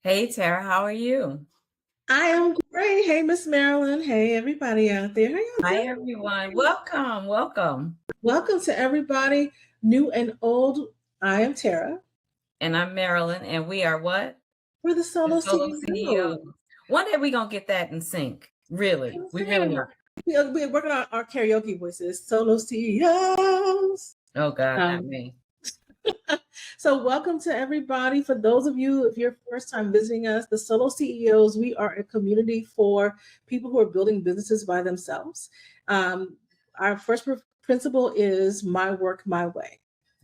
Hey Tara, how are you? I am great. Hey, Miss Marilyn. Hey, everybody out there. How y'all Hi doing? everyone. Welcome. Welcome to everybody, new and old. I am Tara. And I'm Marilyn, and we are what? We're the The Solo Solo CEO. CEO. One day we're gonna get that in sync. Really. I'm We saying really are. we're working on our karaoke voices, Solo CEOs. Oh God, not Um, me. so welcome to everybody. For those of you, if you're first time visiting us, the Solo CEOs, we are a community for people who are building businesses by themselves. Um, our first principle is my work, my way.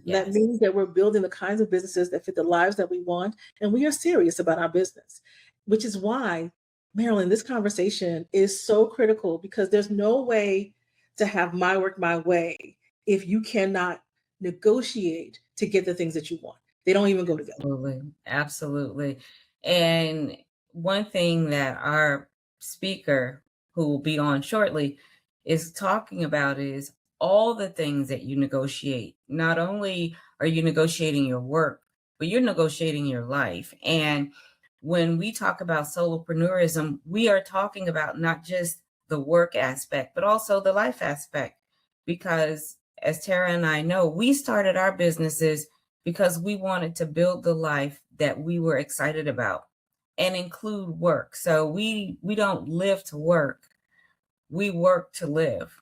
That Yes. means that we're building the kinds of businesses that fit the lives that we want, and we are serious about our business, which is why, Marilyn, this conversation is so critical because there's no way to have my work, my way if you cannot negotiate to get the things that you want. They don't even go together. Absolutely. Absolutely. And one thing that our speaker, who will be on shortly, is talking about is all the things that you negotiate. Not only are you negotiating your work, but you're negotiating your life. And when we talk about solopreneurism, we are talking about not just the work aspect, but also the life aspect. Because as Tara and I know, we started our businesses because we wanted to build the life that we were excited about and include work. So we don't live to work. We work to live.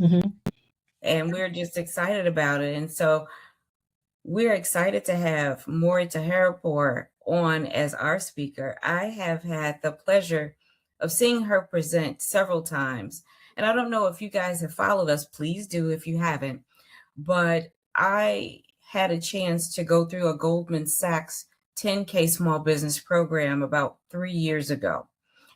Mhm. And we're just excited about it. And so we're excited to have Mori Taheripour on as our speaker. I have had the pleasure of seeing her present several times. And I don't know if you guys have followed us, please do if you haven't. But I had a chance to go through a Goldman Sachs 10K small business program about 3 years ago.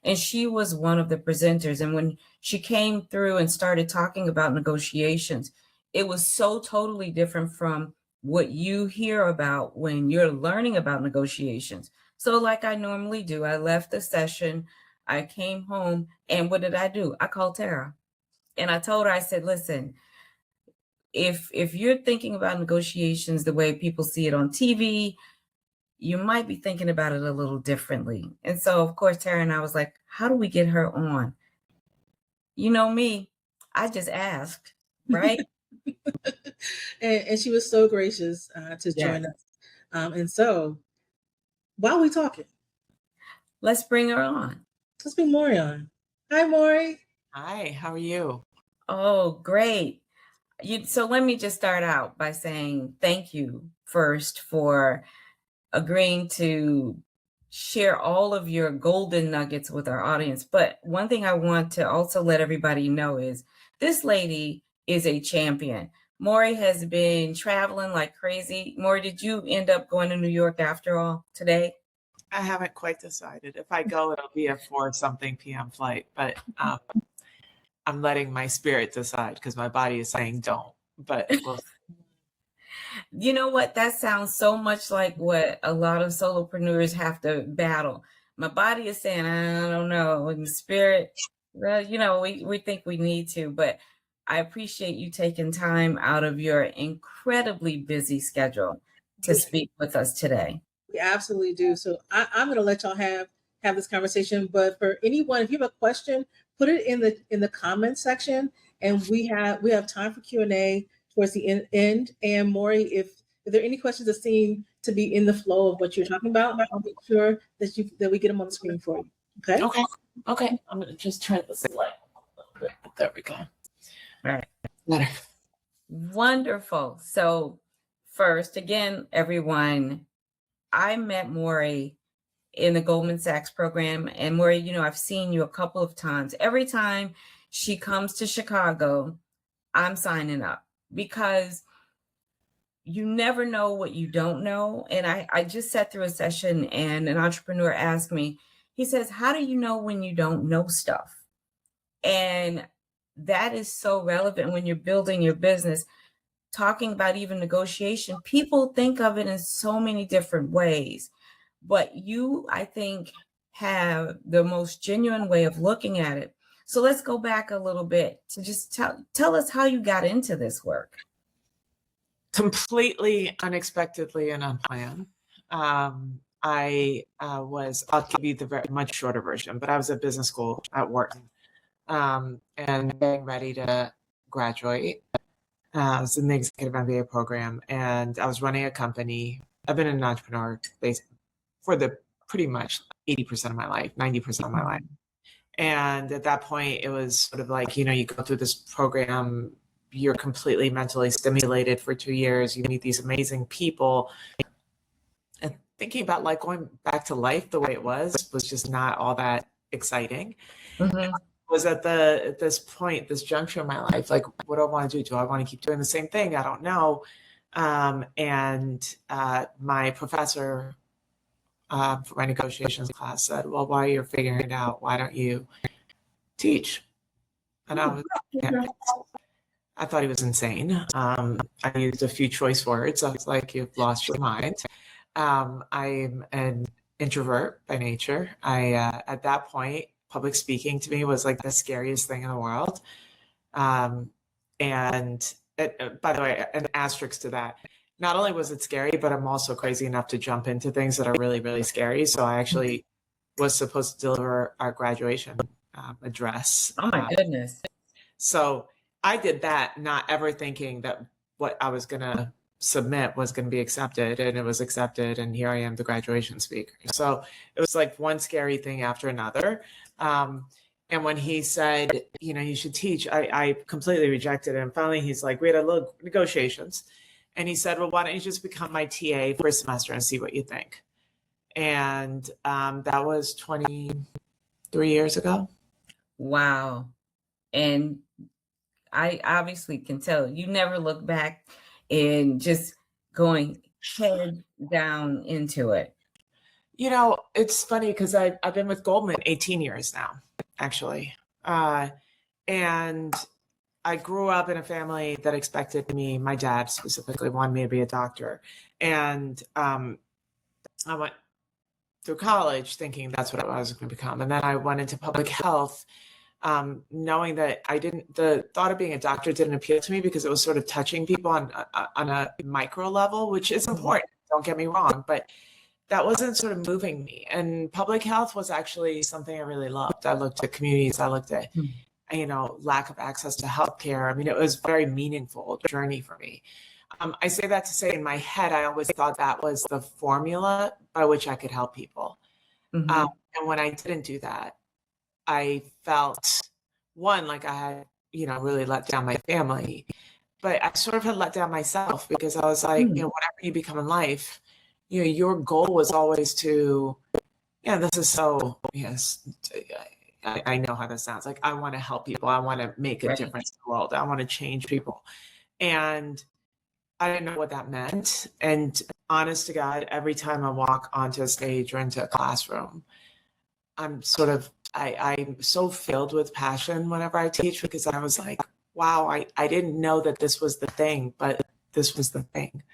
And she was one of the presenters. And when she came through and started talking about negotiations, it was so totally different from what you hear about when you're learning about negotiations. So, like I normally do, I left the session, I came home, and what did I do? I called Tara and I told her, I said, listen, if you're thinking about negotiations the way people see it on TV, you might be thinking about it a little differently. And so, of course, Tara and I was like, how do we get her on? You know me, I just asked, right? And she was so gracious to Yes. join us. And so, while we talking, Let's bring her on. let's bring Maury on. Hi, Maury. Hi, how are you? Oh, great. So let me just start out by saying thank you first for agreeing to share all of your golden nuggets with our audience. But one thing I want to also let everybody know is this lady is a champion. Maury has been traveling like crazy. Maury, did you end up going to New York after all today? I haven't quite decided. If I go, it'll be a 4-something p.m. flight, but I'm letting my spirit decide because my body is saying don't. But we'll You know what? That sounds so much like what a lot of solopreneurs have to battle. My body is saying, I don't know. And the spirit, well, we think we need to, but I appreciate you taking time out of your incredibly busy schedule to speak with us today. We absolutely do. So I'm going to let y'all have this conversation. But for anyone, if you have a question, put it in the comments section, and we have time for Q&A towards the end. And Maury, if there are any questions that seem to be in the flow of what you're talking about, I'll make sure that we get them on the screen for you. Okay. Okay. I'm gonna just turn this light a little bit. There we go. All right. Better. Wonderful. So first, again, everyone, I met Maury in the Goldman Sachs program. And Maury, I've seen you a couple of times. Every time she comes to Chicago, I'm signing up because you never know what you don't know. And I just sat through a session and an entrepreneur asked me, he says, how do you know when you don't know stuff? And that is so relevant when you're building your business. Talking about even negotiation, people think of it in so many different ways. But you, I think, have the most genuine way of looking at it. So let's go back a little bit to just tell us how you got into this work. Completely unexpectedly and unplanned. I'll give you the very much shorter version, but I was at business school at Wharton, and getting ready to graduate. I was in the executive MBA program, and I was running a company. I've been an entrepreneur for the pretty much 80% of my life, 90% of my life. And at that point, it was sort of like, you go through this program, you're completely mentally stimulated for 2 years, you meet these amazing people. And thinking about like going back to life the way it was just not all that exciting. Mm-hmm. Was at this juncture in my life, like, what do I want to do? Do I want to keep doing the same thing? I don't know. And my professor for my negotiations class said, well, while you're figuring it out, why don't you teach? And I thought he was insane. I used a few choice words. I was like, you've lost your mind. I'm an introvert by nature. At that point, public speaking to me was like the scariest thing in the world. And by the way, an asterisk to that. Not only was it scary, but I'm also crazy enough to jump into things that are really, really scary. So I actually was supposed to deliver our graduation address. Oh my goodness. So I did that, not ever thinking that what I was going to submit was going to be accepted, and it was accepted. And here I am, the graduation speaker. So it was like one scary thing after another. And when he said, you should teach, I completely rejected it. And finally, he's like, we had a little negotiations. And he said, well, why don't you just become my TA for a semester and see what you think? And that was 23 years ago. Wow. And I obviously can tell you never look back and just going head down into it. It's funny because I've been with Goldman 18 years now, actually. And I grew up in a family that expected me, my dad specifically wanted me to be a doctor. And I went through college thinking that's what I was going to become. And then I went into public health, knowing that the thought of being a doctor didn't appeal to me because it was sort of touching people on a micro level, which is important, don't get me wrong, but that wasn't sort of moving me. And public health was actually something I really loved. I looked at communities, I looked at lack of access to healthcare. I mean, it was a very meaningful journey for me. I say that to say in my head, I always thought that was the formula by which I could help people. Mm-hmm. And when I didn't do that, I felt, one, like I had, really let down my family, but I sort of had let down myself because I was like, whatever you become in life, your goal was always to, this is so, yes, I know how this sounds. Like, I want to help people. I want to make a difference in the world. I want to change people. And I didn't know what that meant. And honest to God, every time I walk onto a stage or into a classroom, I'm so filled with passion whenever I teach, because I was like, wow, I didn't know that this was the thing, but this was the thing.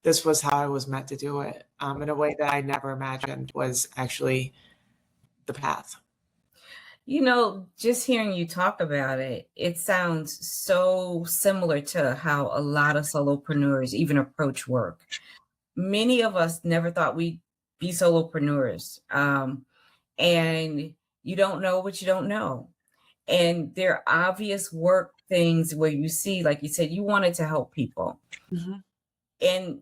This was how I was meant to do it, in a way that I never imagined was actually the path. Just hearing you talk about it, it sounds so similar to how a lot of solopreneurs even approach work. Many of us never thought we'd be solopreneurs. And you don't know what you don't know. And there are obvious work things where you see, like you said, you wanted to help people. Mm-hmm. And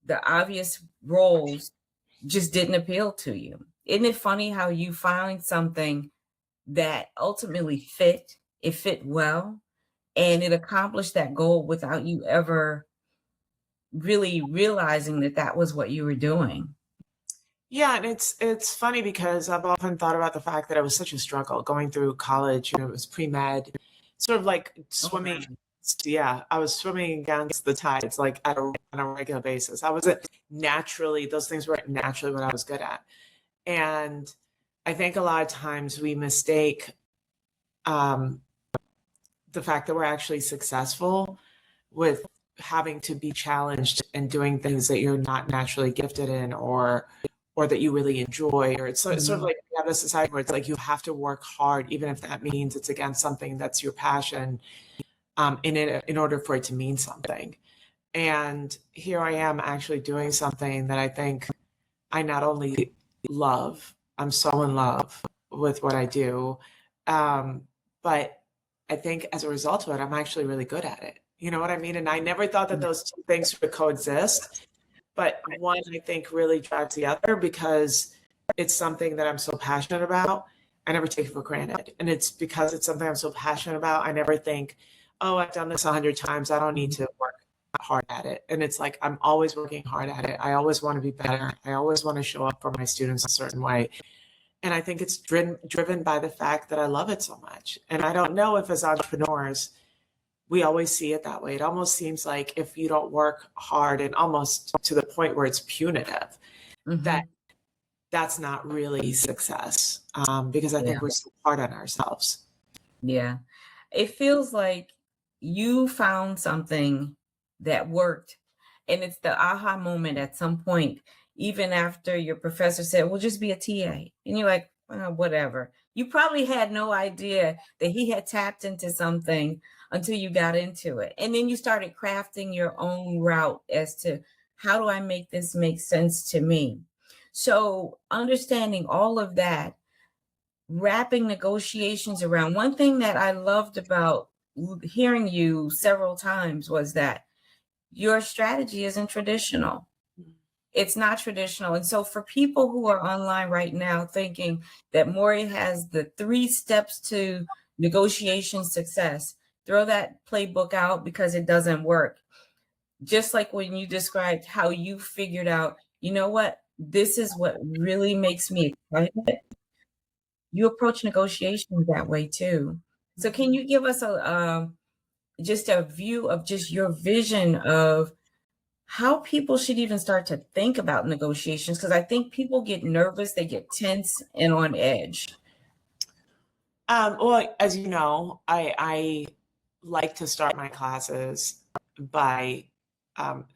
the obvious roles just didn't appeal to you. Isn't it funny how you find something that ultimately fit well, and it accomplished that goal without you ever really realizing that was what you were doing? Yeah, and it's funny because I've often thought about the fact that it was such a struggle going through college. It was pre-med, sort of like swimming. Oh, Yeah, I was swimming against the tides, like on a regular basis. I wasn't naturally; those things weren't naturally what I was good at. And I think a lot of times we mistake the fact that we're actually successful with having to be challenged and doing things that you're not naturally gifted in, or that you really enjoy. Or it's sort of like we have a society where it's like you have to work hard, even if that means it's against something that's your passion, in order for it to mean something. And here I am actually doing something that I think I not only I'm so in love with what I do, but I think as a result of it, I'm actually really good at it. You know what I mean? And I never thought that those two things would coexist, but one I think really drives the other because it's something that I'm so passionate about. I never take it for granted. And it's because it's something I'm so passionate about. I never think, oh, I've done this 100 times. I don't need to work hard at it. And it's like, I'm always working hard at it. I always want to be better. I always want to show up for my students a certain way. And I think it's driven by the fact that I love it so much. And I don't know if as entrepreneurs, we always see it that way. It almost seems like if you don't work hard and almost to the point where it's punitive, that's not really success. Because I think we're so hard on ourselves. Yeah. It feels like you found something that worked, and it's the aha moment at some point, even after your professor said, well, just be a TA. And you're like, whatever. You probably had no idea that he had tapped into something until you got into it. And then you started crafting your own route as to how do I make this make sense to me? So understanding all of that, wrapping negotiations around, one thing that I loved about hearing you several times was that your strategy isn't traditional. It's not traditional. And so for people who are online right now thinking that Mori has the 3 steps to negotiation success, throw that playbook out because it doesn't work. Just like when you described how you figured out, you know what, this is what really makes me excited. You approach negotiations that way too. So can you give us just a view of just your vision of how people should even start to think about negotiations? Because I think people get nervous, they get tense and on edge. Well, as you know, I like to start my classes by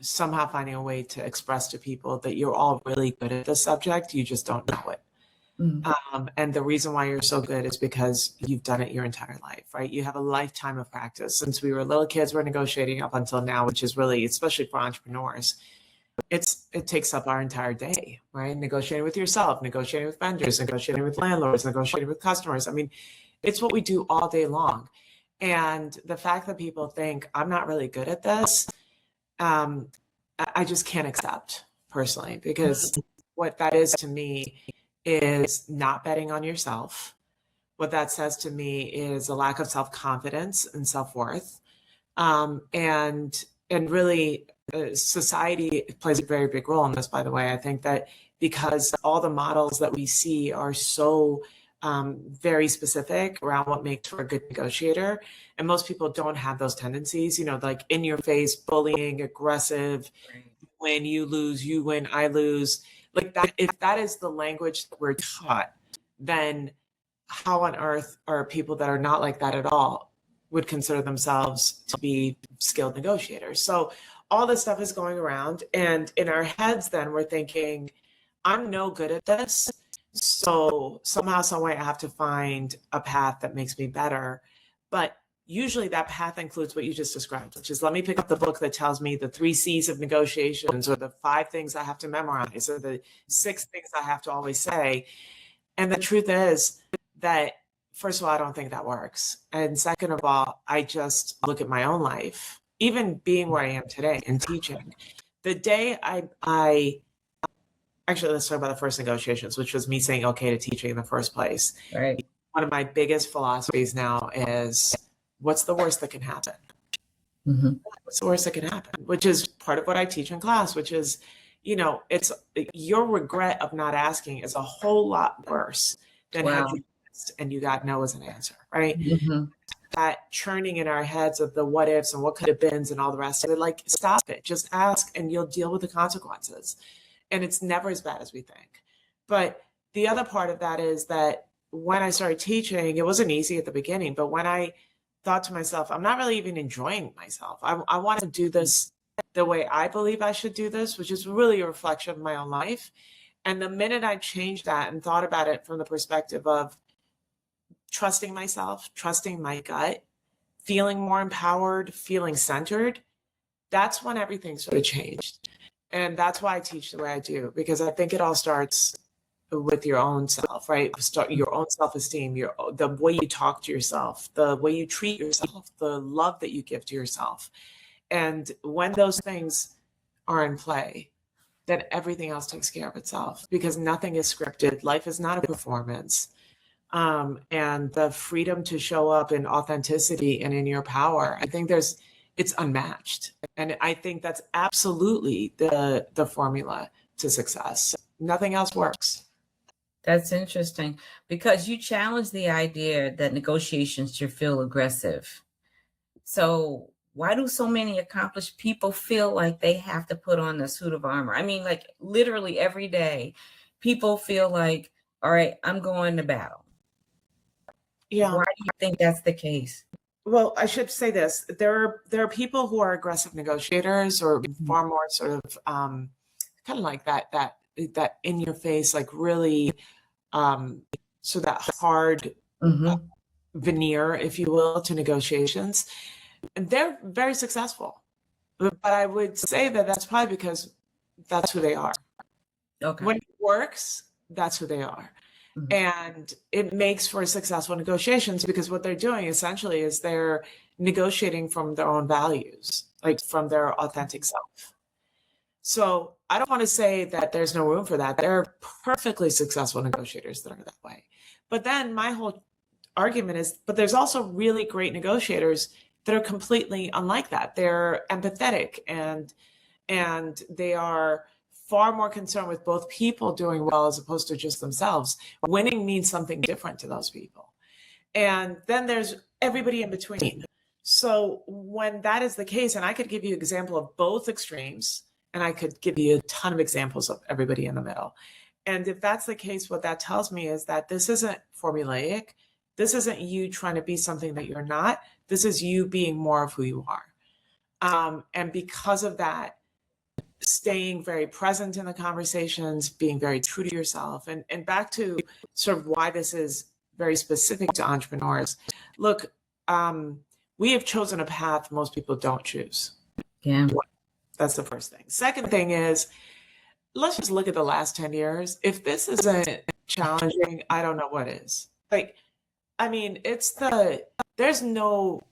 somehow finding a way to express to people that you're all really good at the subject, you just don't know it. And the reason why you're so good is because you've done it your entire life, right? You have a lifetime of practice. Since we were little kids, we're negotiating up until now, which is really, especially for entrepreneurs, it takes up our entire day, right? Negotiating with yourself, negotiating with vendors, negotiating with landlords, negotiating with customers. I mean, it's what we do all day long. And the fact that people think I'm not really good at this, I just can't accept personally, because what that is to me is not betting on yourself. What that says to me is a lack of self-confidence and self-worth. And really society plays a very big role in this, by the way. I think that because all the models that we see are so very specific around what makes for a good negotiator. And most people don't have those tendencies, you know, like in your face, bullying, aggressive, when you lose, you win, I lose. Like that, if that is the language that we're taught, then how on earth are people that are not like that at all would consider themselves to be skilled negotiators? So all this stuff is going around, and in our heads, then we're thinking, I'm no good at this. So somehow, some way, I have to find a path that makes me better. But usually that path includes what you just described, which is let me pick up the book that tells me the 3 C's of negotiations, or the 5 things I have to memorize, or the 6 things I have to always say. And the truth is that, first of all, I don't think that works. And second of all, I just look at my own life, even being where I am today and teaching. The day I actually, let's talk about the first negotiations, which was me saying okay to teaching in the first place. Right. One of my biggest philosophies now is, what's the worst that can happen? What's the worst that can happen? Which is part of what I teach in class, which is, you know, it's your regret of not asking is a whole lot worse than had you asked and you got no as an answer, right? That churning in our heads of the what ifs and what could have beens and all the rest of it, like, stop it. Just ask and you'll deal with the consequences. And it's never as bad as we think. But the other part of that is that when I started teaching, it wasn't easy at the beginning, but when I thought to myself, I'm not really even enjoying myself. I want to do this the way I believe I should do this, which is really a reflection of my own life. And the minute I changed that and thought about it from the perspective of trusting myself, trusting my gut, feeling more empowered, feeling centered, that's when everything sort of changed. And that's why I teach the way I do, because I think it all starts with your own self, right? Start your own self-esteem, the way you talk to yourself, the way you treat yourself, the love that you give to yourself. And when those things are in play, then everything else takes care of itself, because nothing is scripted. Life is not a performance. And the freedom to show up in authenticity and in your power, I think it's unmatched. And I think that's absolutely the formula to success. Nothing else works. That's interesting, because you challenge the idea that negotiations should feel aggressive. So why do so many accomplished people feel like they have to put on a suit of armor? I mean, like literally every day, people feel like, all right, I'm going to battle. Yeah. Why do you think that's the case? Well, I should say this. There are people who are aggressive negotiators, or far more sort of kind of like that in your face, like really so that hard veneer, if you will, to negotiations. And they're very successful. But I would say that that's probably because that's who they are. Okay. When it works, that's who they are. And it makes for successful negotiations, because what they're doing essentially is they're negotiating from their own values, like from their authentic self. So I don't want to say that there's no room for that. There are perfectly successful negotiators that are that way. But then my whole argument is, but there's also really great negotiators that are completely unlike that. They're empathetic, and they are far more concerned with both people doing well as opposed to just themselves. Winning means something different to those people. And then there's everybody in between. So when that is the case, and I could give you an example of both extremes, and I could give you a ton of examples of everybody in the middle. And if that's the case, what that tells me is that this isn't formulaic. This isn't you trying to be something that you're not. This is you being more of who you are. And because of that, staying very present in the conversations, being very true to yourself, and back to sort of why this is very specific to entrepreneurs. Look, we have chosen a path most people don't choose. Yeah. That's the first thing. Second thing is, let's just look at the last 10 years. If this isn't challenging, I don't know what is. Like, I mean, there's no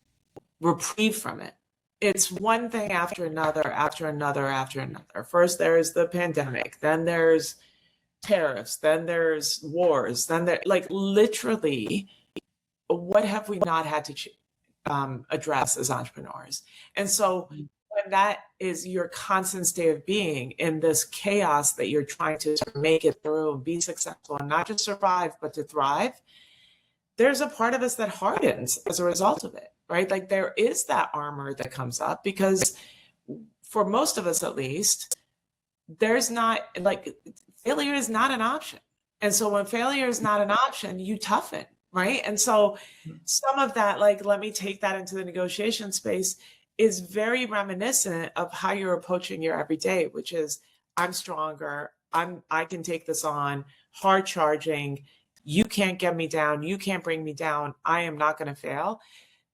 reprieve from it. It's one thing after another, after another, after another. First, there's the pandemic, then there's tariffs, then there's wars, then like literally, what have we not had to address as entrepreneurs? And so when that is your constant state of being in this chaos that you're trying to make it through and be successful and not just survive, but to thrive, there's a part of us that hardens as a result of it, right? Like there is that armor that comes up, because for most of us, at least, there's not, like, failure is not an option. And so when failure is not an option, you toughen, right? And so some of that, like, let me take that into the negotiation space, is very reminiscent of how you're approaching your everyday, which is, I'm stronger, I can take this on, hard charging, you can't get me down, you can't bring me down, I am not going to fail.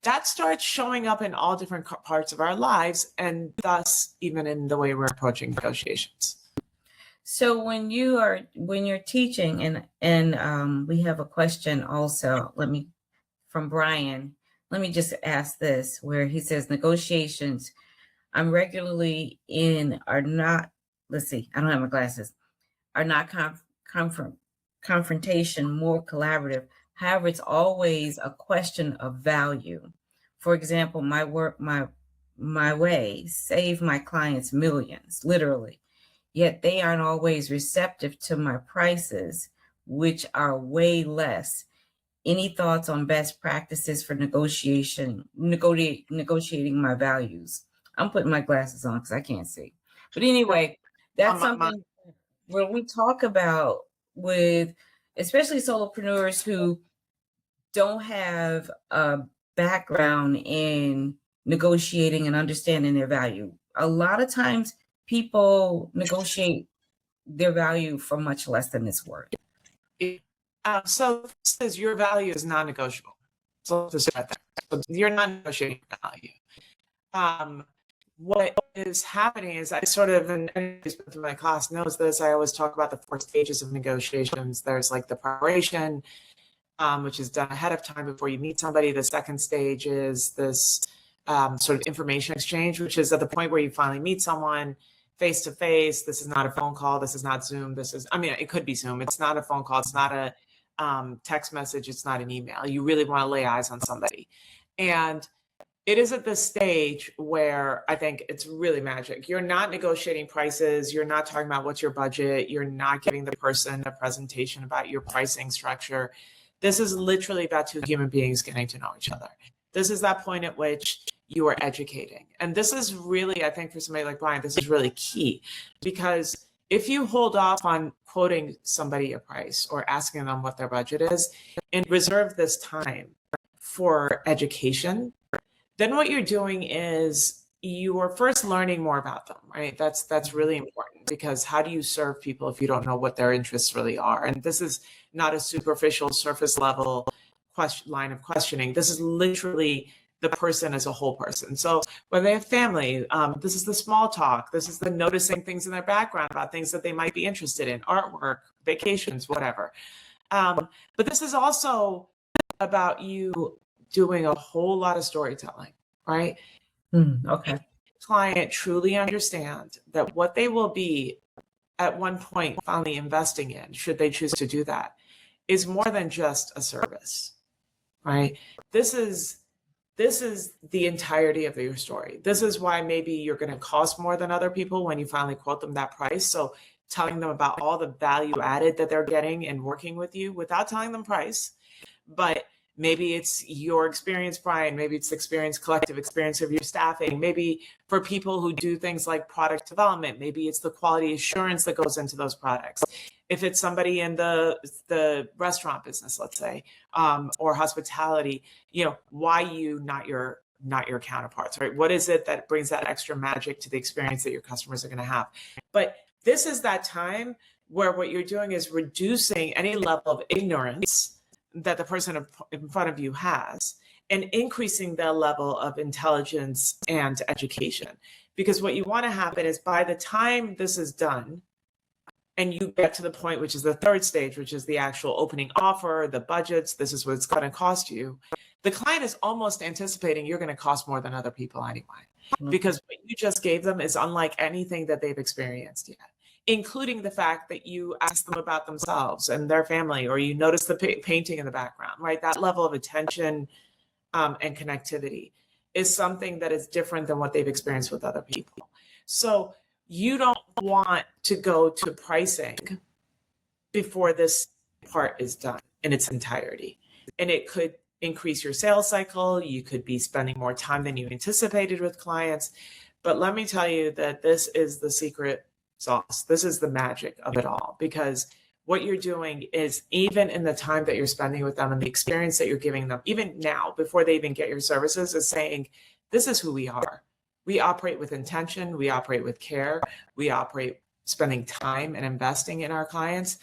That starts showing up in all different parts of our lives, and thus even in the way we're approaching negotiations. So when you're teaching, and we have a question also, from Brian. Let me just ask this, where he says negotiations I'm regularly in are not, let's see, I don't have my glasses, are not confrontation, more collaborative. However, it's always a question of value. For example, my work, my way save my clients millions, literally. Yet they aren't always receptive to my prices, which are way less. Any thoughts on best practices for negotiating my values? I'm putting my glasses on because I can't see. But anyway, that's something where we talk about with especially solopreneurs who don't have a background in negotiating and understanding their value. A lot of times people negotiate their value for much less than it's worth. So this is, your value is non-negotiable. So let's start there. So you're not negotiating value. what is happening is I sort of, and anyone who's been through my class knows this, I always talk about the 4 stages of negotiations. There's like the preparation, which is done ahead of time before you meet somebody. The second stage is this sort of information exchange, which is at the point where you finally meet someone face to face. This is not a phone call. This is not Zoom. This is, I mean, it could be Zoom. It's not a phone call. It's not a text message. It's not an email. You really want to lay eyes on somebody. And it is at this stage where I think it's really magic. You're not negotiating prices. You're not talking about what's your budget. You're not giving the person a presentation about your pricing structure. This is literally about 2 human beings getting to know each other. This is that point at which you are educating. And this is really, I think for somebody like Brian, this is really key, because if you hold off on quoting somebody a price or asking them what their budget is and reserve this time for education, then what you're doing is you are first learning more about them, right? That's really important, because how do you serve people if you don't know what their interests really are? And this is not a superficial surface level line of questioning. This is literally the person as a whole person. So when they have family, this is the small talk. This is the noticing things in their background about things that they might be interested in, artwork, vacations, whatever. But this is also about you doing a whole lot of storytelling, right? Okay. Client truly understand that what they will be at one point finally investing in, should they choose to do that, is more than just a service, right? This is the entirety of your story. This is why maybe you're going to cost more than other people when you finally quote them that price. So telling them about all the value added that they're getting in working with you without telling them price, but maybe it's your experience, Brian. Maybe it's the experience, collective experience of your staffing. Maybe for people who do things like product development, maybe it's the quality assurance that goes into those products. If it's somebody in the restaurant business, let's say, or hospitality, why you, not your counterparts, right? What is it that brings that extra magic to the experience that your customers are going to have? But this is that time where what you're doing is reducing any level of ignorance that the person in front of you has, and increasing their level of intelligence and education. Because what you want to happen is, by the time this is done, and you get to the point, which is the third stage, which is the actual opening offer, the budgets, this is what it's going to cost you, the client is almost anticipating you're going to cost more than other people anyway, because what you just gave them is unlike anything that they've experienced yet, including the fact that you ask them about themselves and their family, or you notice the painting in the background, right? That level of attention and connectivity is something that is different than what they've experienced with other people. So you don't want to go to pricing before this part is done in its entirety. And it could increase your sales cycle. You could be spending more time than you anticipated with clients. But let me tell you that this is the secret sauce. This is the magic of it all, because what you're doing is, even in the time that you're spending with them and the experience that you're giving them, even now, before they even get your services, is saying, this is who we are. We operate with intention. We operate with care. We operate spending time and investing in our clients.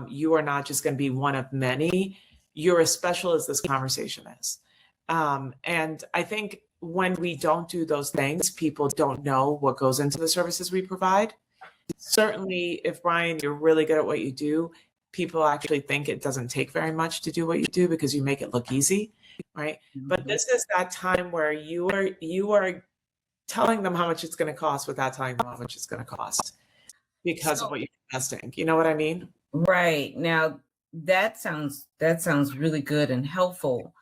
You are not just going to be one of many. You're as special as this conversation is. And I think when we don't do those things, people don't know what goes into the services we provide. Certainly, if, Brian, you're really good at what you do, people actually think it doesn't take very much to do what you do because you make it look easy, right? But this is that time where you are telling them how much it's going to cost without telling them how much it's going to cost, because of what you're investing. You know what I mean? Right. Now, that sounds really good and helpful.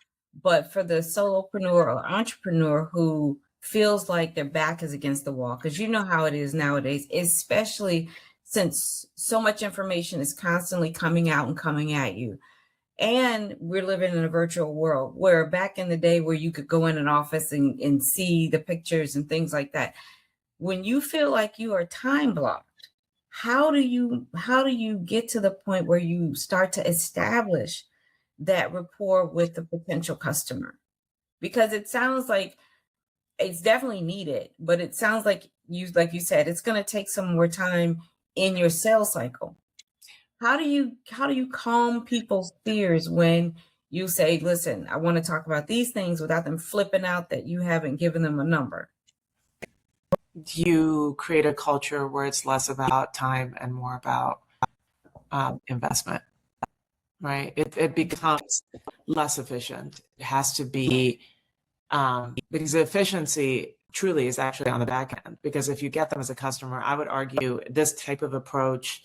But for the solopreneur or entrepreneur who feels like their back is against the wall, because you know how it is nowadays, especially since so much information is constantly coming out and coming at you. And we're living in a virtual world, where back in the day where you could go in an office and see the pictures and things like that. When you feel like you are time blocked, how do you get to the point where you start to establish that rapport with the potential customer? Because it sounds like it's definitely needed, but it sounds like you said, it's going to take some more time in your sales cycle. How do you calm people's fears when you say, listen, I want to talk about these things, without them flipping out that you haven't given them a number? you create a culture where it's less about time and more about investment, right? It becomes less efficient. It has to be, because the efficiency truly is actually on the back end. Because if you get them as a customer, I would argue this type of approach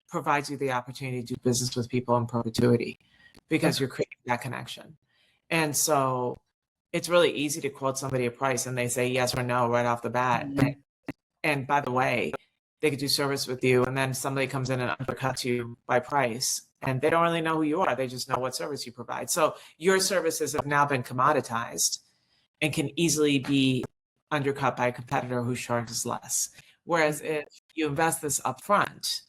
provides you the opportunity to do business with people in perpetuity because you're creating that connection. And so it's really easy to quote somebody a price and they say yes or no right off the bat. And by the way, they could do service with you, and then somebody comes in and undercuts you by price, and they don't really know who you are. They just know what service you provide. So your services have now been commoditized and can easily be undercut by a competitor who charges less. Whereas if you invest this upfront,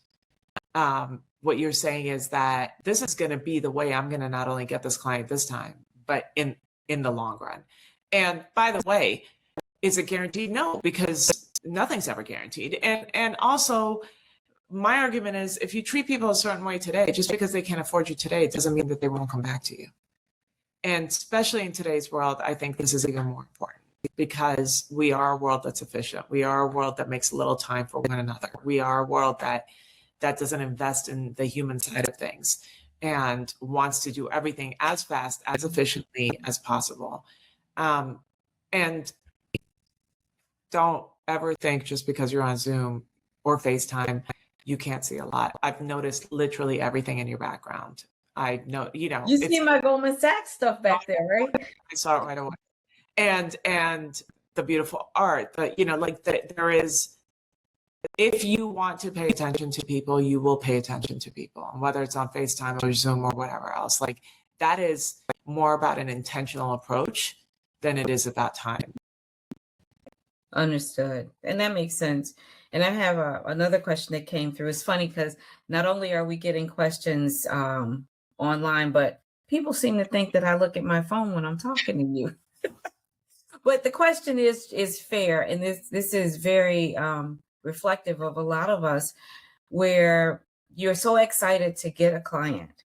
what you're saying is that this is going to be the way I'm going to not only get this client this time, but in the long run. And by the way, is it guaranteed? No, because nothing's ever guaranteed. And also, my argument is if you treat people a certain way today, just because they can't afford you today, it doesn't mean that they won't come back to you. And especially in today's world, I think this is even more important because we are a world that's efficient. We are a world that makes little time for one another. We are a world that doesn't invest in the human side of things and wants to do everything as fast, as efficiently as possible. And don't ever think just because you're on Zoom or FaceTime, you can't see a lot. I've noticed literally everything in your background. I know, you see my Goldman Sachs stuff back there, right? I saw it right away. And the beautiful art, but there is, if you want to pay attention to people, you will pay attention to people. And whether it's on FaceTime or Zoom or whatever else, like that is more about an intentional approach than it is about time. Understood. And that makes sense. And I have another question that came through. It's funny because not only are we getting questions online, but people seem to think that I look at my phone when I'm talking to you. But the question is fair. And this is very reflective of a lot of us, where you're so excited to get a client.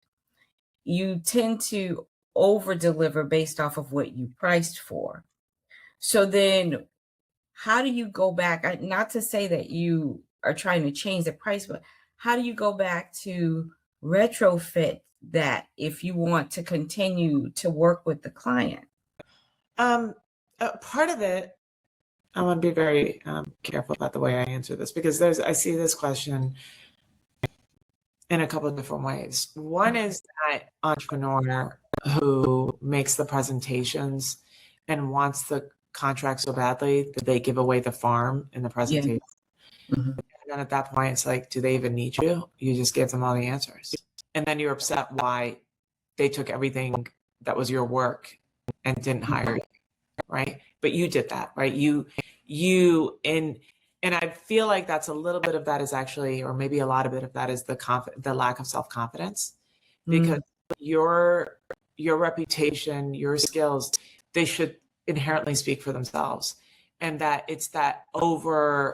You tend to over deliver based off of what you priced for. So then how do you go back? Not to say that you are trying to change the price, but how do you go back to retrofit that if you want to continue to work with the client? Part of it, I want to be very careful about the way I answer this because I see this question in a couple of different ways. One is that entrepreneur who makes the presentations and wants the contract so badly that they give away the farm in the presentation. Yeah. Mm-hmm. And then at that point, it's like, do they even need you? You just gave them all the answers. And then you're upset why they took everything that was your work and didn't hire you, right? But you did that, right? And I feel like that's a little bit of that is actually, or maybe a lot of it of that is the lack of self-confidence, because your reputation, your skills, they should inherently speak for themselves. And that it's that over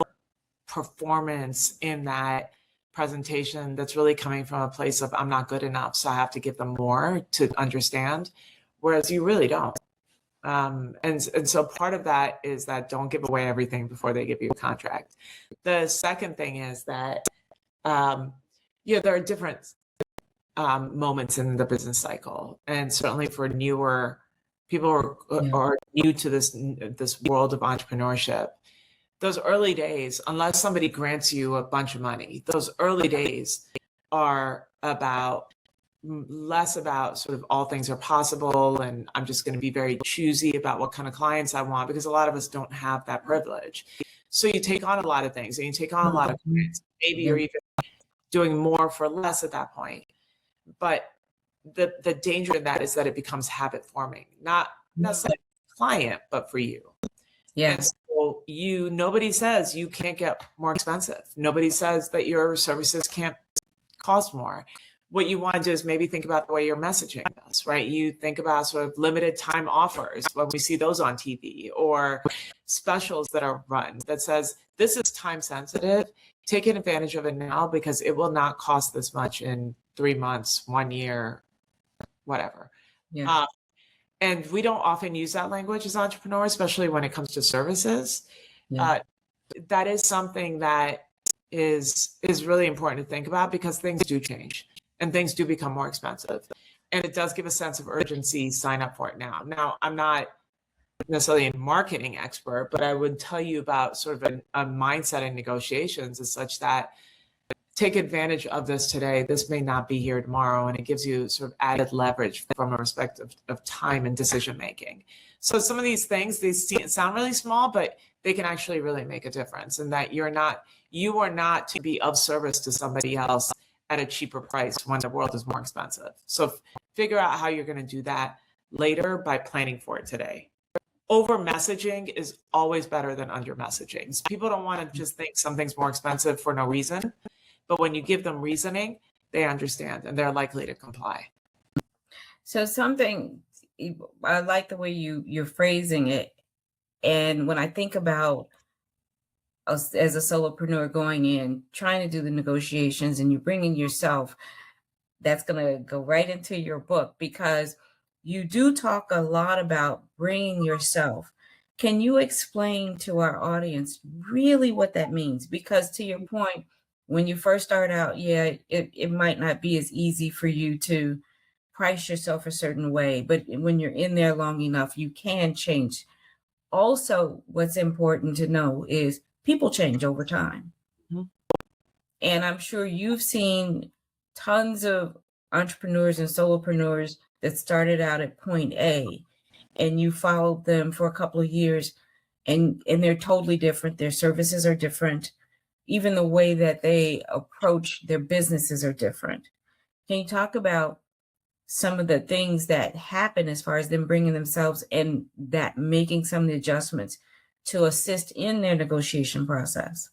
performance in that presentation that's really coming from a place of I'm not good enough, so I have to give them more to understand, whereas you really don't. And so part of that is that don't give away everything before they give you a contract. The second thing is that there are different moments in the business cycle, and certainly for newer people who are new to this world of entrepreneurship. Those early days, unless somebody grants you a bunch of money, those early days are less about sort of all things are possible and I'm just going to be very choosy about what kind of clients I want, because a lot of us don't have that privilege. So you take on a lot of things and you take on a lot of clients. Maybe you're even doing more for less at that point. But the danger in that is that it becomes habit forming, not necessarily for the client, but for you. Yes. So nobody says you can't get more expensive. Nobody says that your services can't cost more. What you want to do is maybe think about the way you're messaging us, right? You think about sort of limited time offers when we see those on TV, or specials that are run that says, this is time sensitive. Take advantage of it now because it will not cost this much in 3 months, 1 year, whatever. Yeah. And we don't often use that language as entrepreneurs, especially when it comes to services. Yeah. that is something that is really important to think about, because things do change and things do become more expensive. And it does give a sense of urgency. Sign up for it now. Now, I'm not necessarily a marketing expert, but I would tell you about sort of a mindset in negotiations is such that take advantage of this today. This may not be here tomorrow, and it gives you sort of added leverage from a respect of time and decision making. So some of these things, they sound really small, but they can actually really make a difference. And that you are not to be of service to somebody else at a cheaper price when the world is more expensive. So figure out how you're going to do that later by planning for it today. Over messaging is always better than under messaging. People don't want to just think something's more expensive for no reason. But when you give them reasoning, they understand and they're likely to comply. So something, I like the way you're phrasing it. And when I think about us as a solopreneur going in, trying to do the negotiations, and you bring in yourself, that's going to go right into your book, because you do talk a lot about bringing yourself. Can you explain to our audience really what that means? Because to your point, when you first start out, it might not be as easy for you to price yourself a certain way, but when you're in there long enough, you can change. Also, what's important to know is people change over time. Mhm. And I'm sure you've seen tons of entrepreneurs and solopreneurs that started out at point A, and you followed them for a couple of years, and they're totally different. Their services are different. Even the way that they approach their businesses are different. Can you talk about some of the things that happen as far as them bringing themselves and that making some of the adjustments to assist in their negotiation process?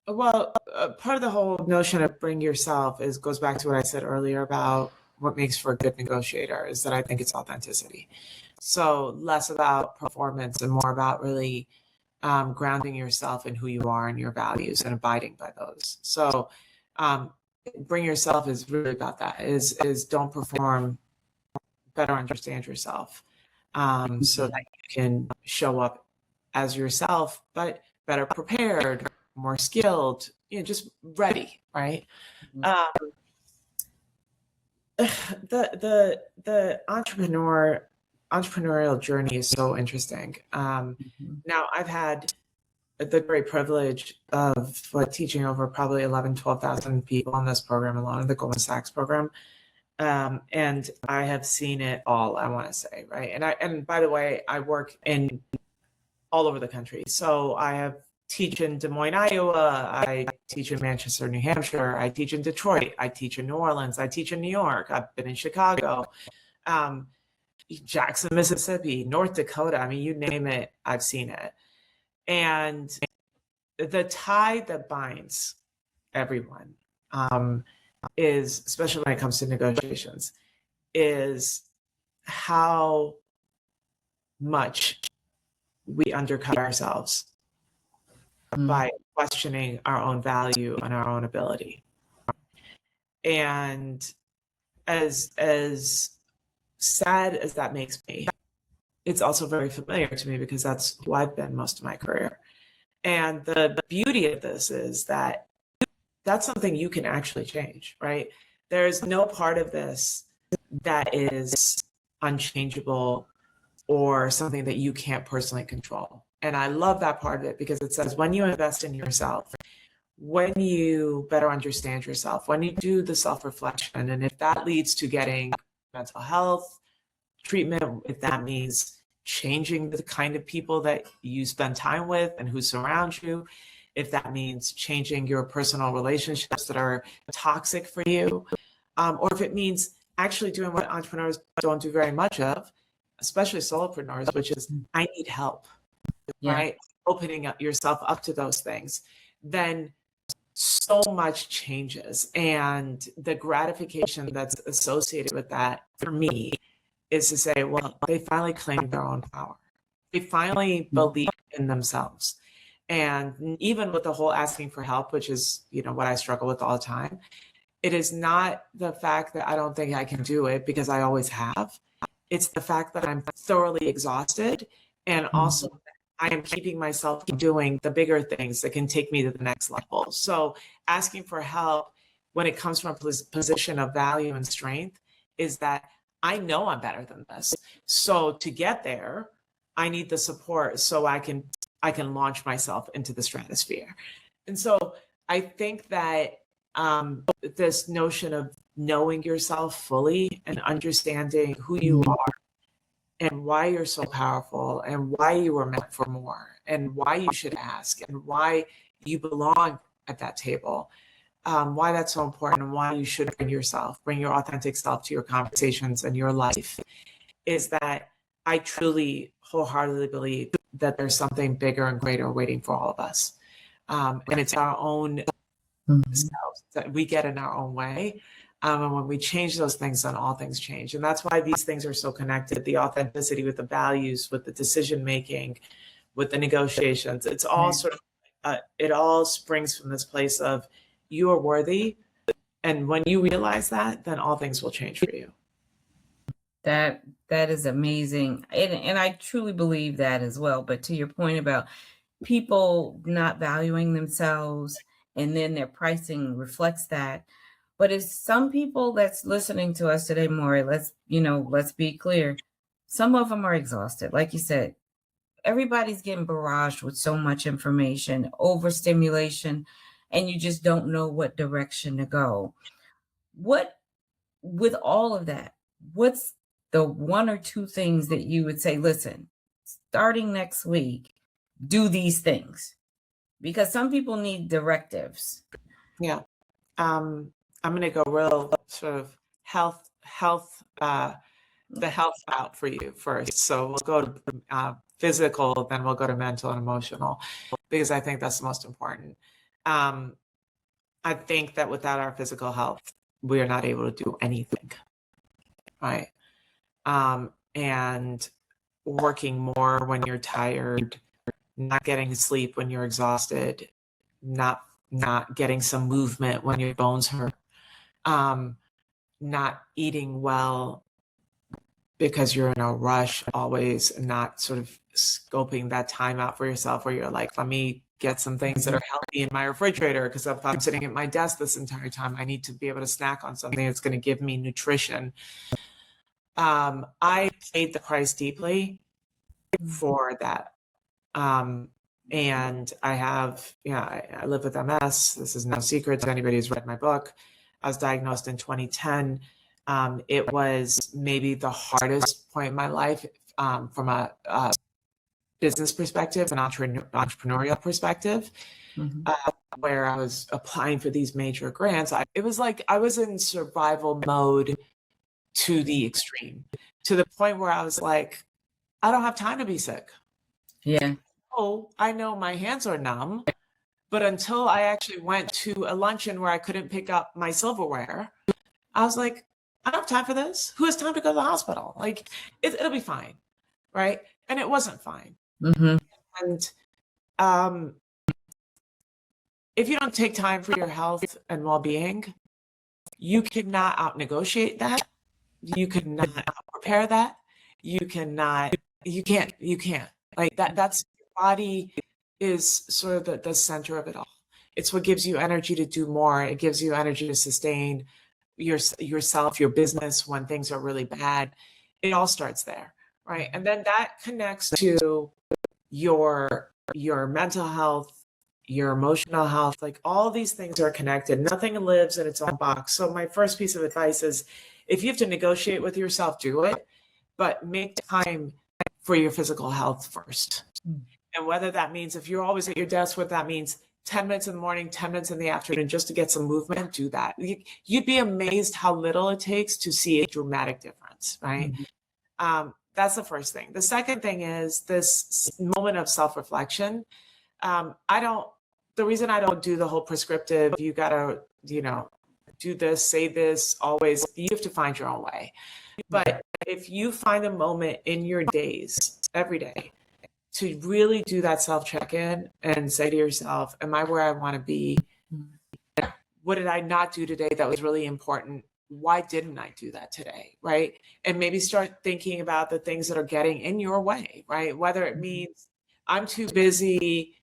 Well, part of the whole notion of bring yourself goes back to what I said earlier about what makes for a good negotiator, is that I think it's authenticity. So less about performance and more about really grounding yourself in who you are and your values and abiding by those. So bring yourself is really about that, is don't perform, better understand yourself, so that you can show up as yourself, but better prepared, more skilled, just ready, right? The entrepreneurial journey is so interesting. Now I've had the great privilege of teaching over probably 12,000 people in this program alone, the Goldman Sachs program. And I have seen it all, I want to say, right? And by the way, I work in all over the country. So I teach in Des Moines, Iowa. I teach in Manchester, New Hampshire. I teach in Detroit. I teach in New Orleans. I teach in New York. I've been in Chicago, Jackson, Mississippi, North Dakota. I mean, you name it, I've seen it. And the tie that binds everyone is, especially when it comes to negotiations, is how much we undercut ourselves by questioning our own value and our own ability. And as sad as that makes me, it's also very familiar to me, because that's who I've been most of my career. And the beauty of this is that that's something you can actually change, right? There's no part of this that is unchangeable or something that you can't personally control. And I love that part of it, because it says when you invest in yourself, when you better understand yourself, when you do the self-reflection, and if that leads to getting mental health treatment, if that means changing the kind of people that you spend time with and who surround you, if that means changing your personal relationships that are toxic for you, or if it means actually doing what entrepreneurs don't do very much of, especially solopreneurs, which is I need help, right? Opening up yourself up to those things, then so much changes. And the gratification that's associated with that for me is to say, well, they finally claimed their own power. They finally believe in themselves. And even with the whole asking for help, which is, what I struggle with all the time, it is not the fact that I don't think I can do it, because I always have. It's the fact that I'm thoroughly exhausted, and also I am keeping myself from doing the bigger things that can take me to the next level. So asking for help when it comes from a position of value and strength is that I know I'm better than this. So to get there, I need the support so I can launch myself into the stratosphere. And so I think that this notion of knowing yourself fully and understanding who you are and why you're so powerful and why you were meant for more and why you should ask and why you belong at that table, why that's so important and why you should bring your authentic self to your conversations and your life, is that I truly wholeheartedly believe that there's something bigger and greater waiting for all of us. And it's our own selves that we get in our own way. And when we change those things, then all things change. And that's why these things are so connected, the authenticity with the values, with the decision-making, with the negotiations. It's all sort of, it all springs from this place of you are worthy. And when you realize that, then all things will change for you. That is amazing. And I truly believe that as well. But to your point about people not valuing themselves and then their pricing reflects that. But if some people that's listening to us today, Mori, let's be clear. Some of them are exhausted. Like you said, everybody's getting barraged with so much information, overstimulation, and you just don't know what direction to go. With all of that, what's the one or two things that you would say, listen, starting next week, do these things? Because some people need directives. Yeah. I'm going to go real sort of the health out for you first. So we'll go to physical, then we'll go to mental and emotional, because I think that's the most important. I think that without our physical health, we are not able to do anything, right? And working more when you're tired, not getting sleep when you're exhausted, not getting some movement when your bones hurt, not eating well because you're in a rush always, not sort of scoping that time out for yourself where you're like, let me get some things that are healthy in my refrigerator, because if I'm sitting at my desk this entire time, I need to be able to snack on something that's going to give me nutrition. I paid the price deeply for that. And I have, I live with MS. This is no secret to anybody who's read my book. I was diagnosed in 2010. It was maybe the hardest point in my life from a business perspective, an entrepreneurial perspective, where I was applying for these major grants. It was like I was in survival mode to the extreme, to the point where I was like, I don't have time to be sick. Yeah. Oh, I know my hands are numb, but until I actually went to a luncheon where I couldn't pick up my silverware, I was like, I don't have time for this. Who has time to go to the hospital? Like, it'll be fine, right? And it wasn't fine. And if you don't take time for your health and well-being, you cannot out-negotiate that. You cannot out-prepare that. You can't. Like that's your body is sort of the center of it all. It's what gives you energy to do more. It gives you energy to sustain yourself, your business when things are really bad. It all starts there, right? And then that connects to your mental health, your emotional health. Like all these things are connected. Nothing lives in its own box. So my first piece of advice is, if you have to negotiate with yourself, do it, but make time for your physical health first. And whether that means, if you're always at your desk, what that means, 10 minutes in the morning, 10 minutes in the afternoon, just to get some movement, do that. You'd be amazed how little it takes to see a dramatic difference, right? That's the first thing. The second thing is this moment of self-reflection. The reason I don't do the whole prescriptive, you gotta, do this, say this, always, you have to find your own way. But if you find a moment in your days, every day, to really do that self-check-in and say to yourself, am I where I want to be? What did I not do today that was really important? Why didn't I do that today, right? And maybe start thinking about the things that are getting in your way, right? Whether it means I'm too busy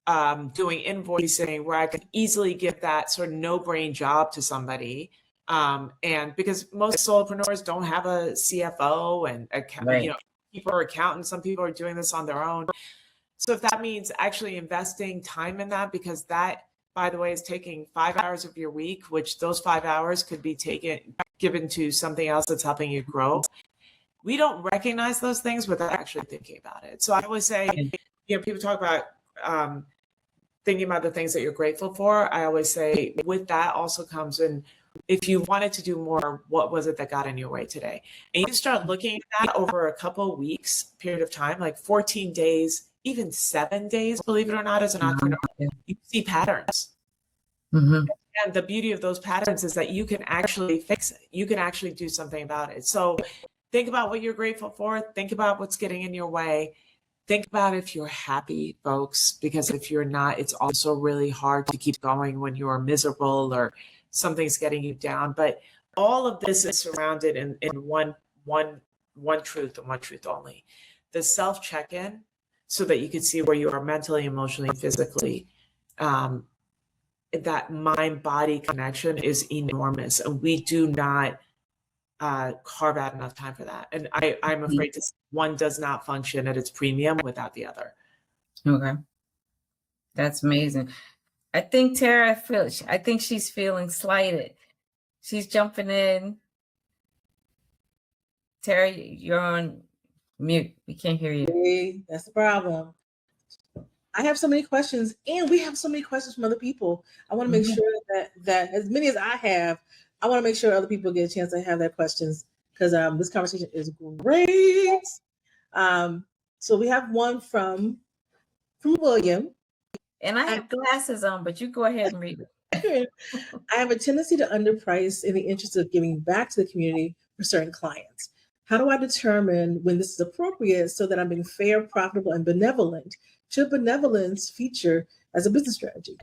doing invoicing where I could easily give that sort of no-brain job to somebody. And because most solopreneurs don't have a CFO and Right. people are accountants, some people are doing this on their own. So if that means actually investing time in that, because that, by the way, is taking 5 hours of your week, which those 5 hours could be given to something else that's helping you grow. We don't recognize those things without actually thinking about it. So I always say, people talk about thinking about the things that you're grateful for. I always say with that also comes in, if you wanted to do more, what was it that got in your way today? And you start looking at that over a couple of weeks period of time, like 14 days, even 7 days, believe it or not, as an entrepreneur, you see patterns. Mm-hmm. And the beauty of those patterns is that you can actually fix it. You can actually do something about it. So think about what you're grateful for. Think about what's getting in your way. Think about if you're happy, folks, because if you're not, it's also really hard to keep going when you're miserable or something's getting you down. But all of this is surrounded in one truth and one truth only. The self check-in, so that you can see where you are mentally, emotionally, physically. That mind-body connection is enormous, and we do not carve out enough time for that. And I'm afraid to say one does not function at its premium without the other. Okay. That's amazing. I think I think she's feeling slighted. She's jumping in. Tara, you're on mute. We can't hear you. Hey, that's the problem. I have so many questions, and we have so many questions from other people. I want to make sure that as many as I have, I want to make sure other people get a chance to have their questions, because this conversation is great. So we have one from William. And I have glasses on, but you go ahead and read it. I have a tendency to underprice in the interest of giving back to the community for certain clients. How do I determine when this is appropriate so that I'm being fair, profitable, and benevolent? Should benevolence feature as a business strategy?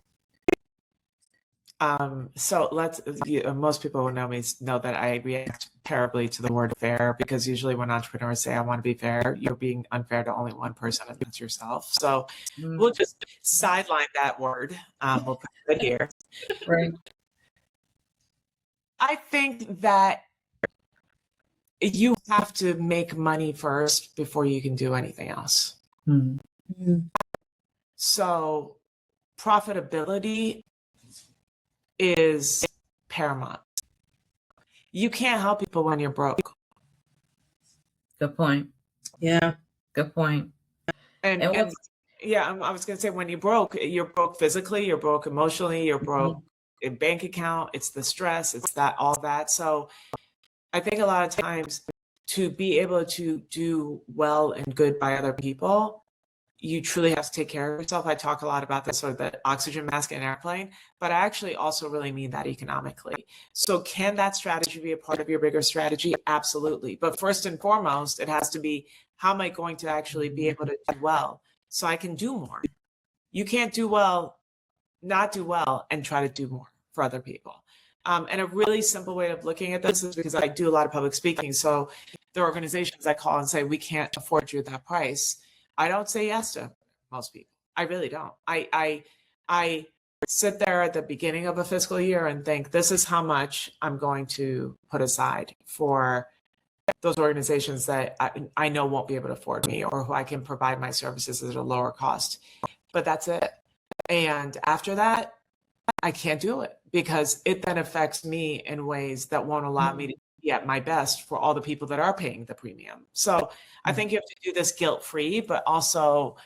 So most people who know me know that I react terribly to the word fair, because usually when entrepreneurs say, I want to be fair, you're being unfair to only one person, and that's yourself. So we'll just sideline that word. We'll put it here. Right. I think that you have to make money first before you can do anything else. Mm-hmm. So profitability is paramount. You can't help people when you're broke. Good point. Yeah. Good point. And I was going to say, when you're broke physically, you're broke emotionally, you're broke in bank account. It's the stress, it's that, all that. So I think a lot of times, to be able to do well and good by other people, you truly have to take care of yourself. I talk a lot about this, sort of the oxygen mask in an airplane, but I actually also really mean that economically. So can that strategy be a part of your bigger strategy? Absolutely. But first and foremost, it has to be, how am I going to actually be able to do well so I can do more? You can't not do well and try to do more for other people. And a really simple way of looking at this is, because I do a lot of public speaking. So the organizations I call and say, we can't afford you at that price, I don't say yes to most people. I really don't. I sit there at the beginning of a fiscal year and think, this is how much I'm going to put aside for those organizations that I know won't be able to afford me, or who I can provide my services at a lower cost. But that's it. And after that, I can't do it, because it then affects me in ways that won't allow me to be at my best for all the people that are paying the premium. So I think you have to do this guilt-free, but also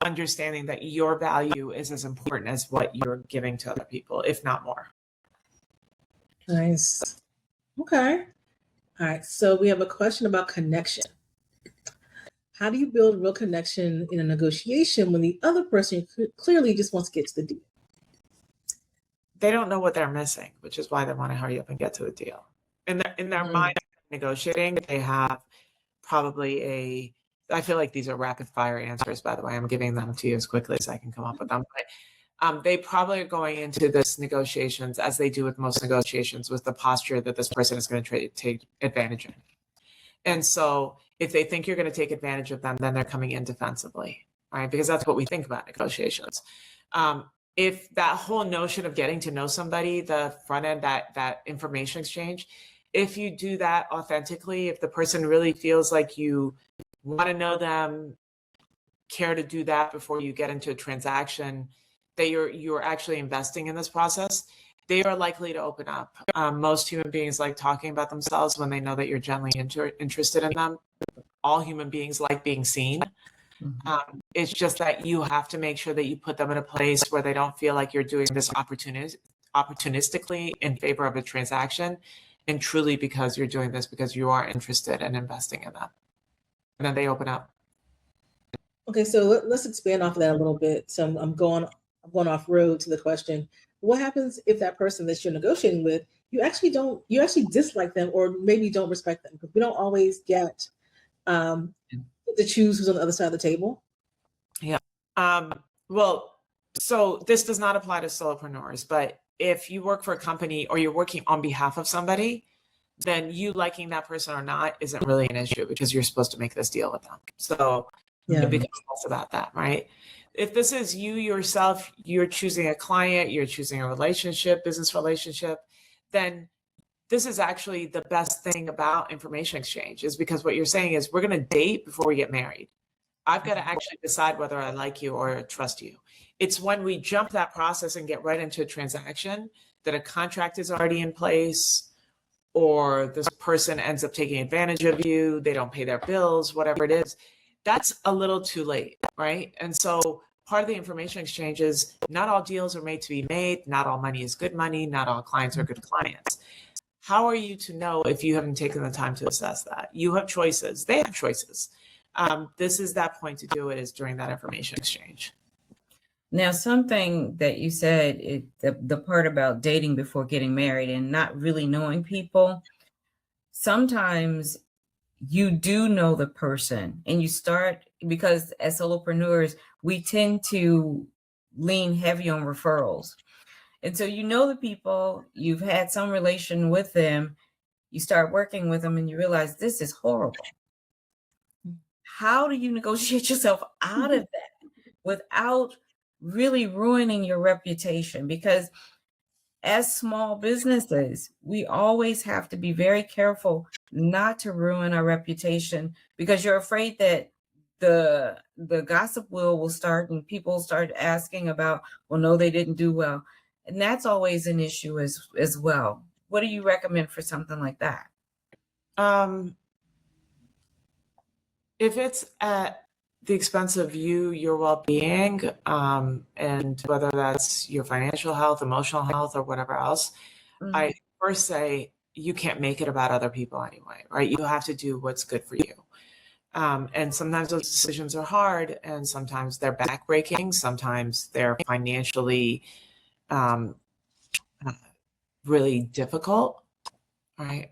understanding that your value is as important as what you're giving to other people, if not more. Nice. Okay. All right. So we have a question about connection. How do you build real connection in a negotiation when the other person clearly just wants to get to the deal? They don't know what they're missing, which is why they want to hurry up and get to the deal. In their mind, negotiating, they have probably I feel like these are rapid fire answers, by the way. I'm giving them to you as quickly as I can come up with them. But they probably are going into this negotiations, as they do with most negotiations, with the posture that this person is going to take advantage of. And so if they think you're going to take advantage of them, then they're coming in defensively. right? Because that's what we think about negotiations. If that whole notion of getting to know somebody, the front end, that information exchange, if you do that authentically, if the person really feels like you want to know them, care to do that before you get into a transaction, that you're actually investing in this process, they are likely to open up. Most human beings like talking about themselves when they know that you're genuinely interested in them. All human beings like being seen. It's just that you have to make sure that you put them in a place where they don't feel like you're doing this opportunistically in favor of a transaction, and truly because you're doing this because you are interested in investing in them. And then they open up. Okay, so let's expand off of that a little bit. So I'm going off road to the question: what happens if that person that you're negotiating with, you actually dislike them, or maybe don't respect them? Because we don't always get to choose who's on the other side of the table. Yeah. Well, so this does not apply to solopreneurs, but if you work for a company or you're working on behalf of somebody, then you liking that person or not isn't really an issue because you're supposed to make this deal with them. So it becomes less about that, right? If this is you yourself, you're choosing a client, you're choosing a relationship, business relationship, then this is actually the best thing about information exchange, is because what you're saying is we're going to date before we get married. I've got to actually decide whether I like you or trust you. It's when we jump that process and get right into a transaction that a contract is already in place, or this person ends up taking advantage of you, they don't pay their bills, whatever it is. That's a little too late, right? And so part of the information exchange is not all deals are made to be made, not all money is good money, not all clients are good clients. How are you to know if you haven't taken the time to assess that? You have choices, they have choices. This is that point to do it, is during that information exchange. Now, something that you said, the part about dating before getting married and not really knowing people, sometimes you do know the person and you start, because as solopreneurs, we tend to lean heavy on referrals. And so you know the people, you've had some relation with them, you start working with them and you realize this is horrible. How do you negotiate yourself out of that without really ruining your reputation? Because as small businesses, we always have to be very careful not to ruin our reputation, because you're afraid that the gossip will start and people start asking about, well, no, they didn't do well. And that's always an issue as well. What do you recommend for something like that? If it's at the expense of your well-being, and whether that's your financial health, emotional health, or whatever else, I first say you can't make it about other people anyway, right? You have to do what's good for you. And sometimes those decisions are hard, and sometimes they're backbreaking, sometimes they're financially really difficult, right?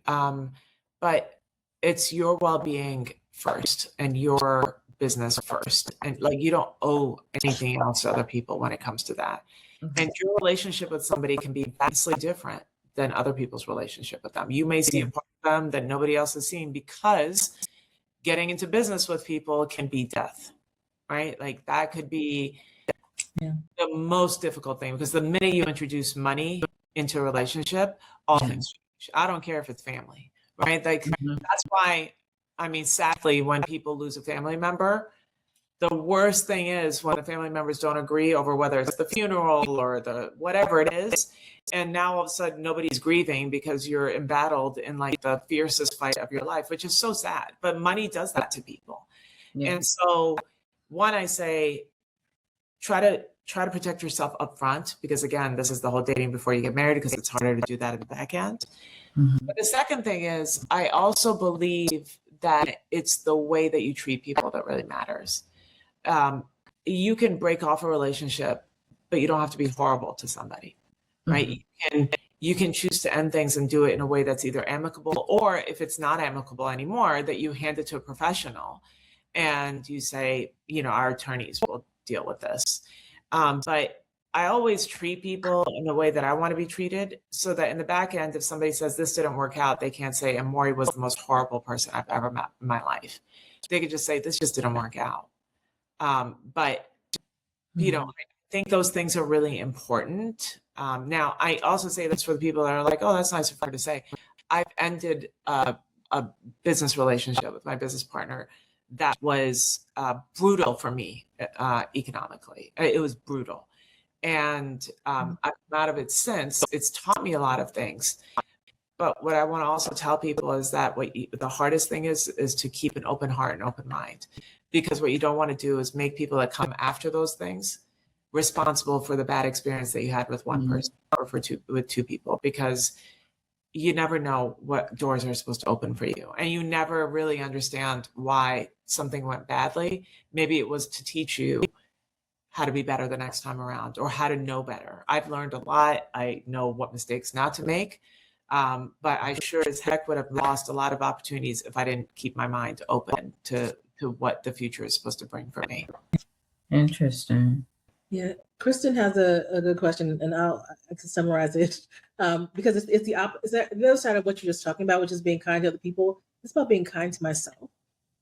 But it's your well-being first and your business first. And like, you don't owe anything else to other people when it comes to that. And your relationship with somebody can be vastly different than other people's relationship with them. You may see a part of them that nobody else has seen, because getting into business with people can be death, right? Like that could be the most difficult thing, because the minute you introduce money into a relationship, all things change. I don't care if it's family, right? Like that's why, I mean, sadly, when people lose a family member, the worst thing is when the family members don't agree over whether it's the funeral or the whatever it is. And now all of a sudden nobody's grieving because you're embattled in like the fiercest fight of your life, which is so sad. But money does that to people. And so one, I say, try to protect yourself up front, because again, this is the whole dating before you get married, because it's harder to do that in the back end. But the second thing is, I also believe that it's the way that you treat people that really matters. You can break off a relationship, but you don't have to be horrible to somebody, right? You can choose to end things and do it in a way that's either amicable, or if it's not amicable anymore, that you hand it to a professional and you say, you know, our attorneys will deal with this. But I always treat people in the way that I want to be treated, so that in the back end, if somebody says this didn't work out, they can't say, and Mori was the most horrible person I've ever met in my life. They could just say, this just didn't work out. But, you know, I think those things are really important. Now, I also say this for the people that are like, oh, that's nice of her to say. I've ended a business relationship with my business partner that was brutal for me economically. It was brutal. And I've come out of it since. It's taught me a lot of things. But what I want to also tell people is that the hardest thing is to keep an open heart and open mind. Because what you don't want to do is make people that come after those things responsible for the bad experience that you had with one person or with two people, because you never know what doors are supposed to open for you. And you never really understand why something went badly. Maybe it was to teach you how to be better the next time around, or how to know better. I've learned a lot. I know what mistakes not to make. But I sure as heck would have lost a lot of opportunities if I didn't keep my mind open to what the future is supposed to bring for me. Interesting. Yeah, Kristen has a good question, and I can summarize it because it's the other side of what you're just talking about, which is being kind to other people. It's about being kind to myself,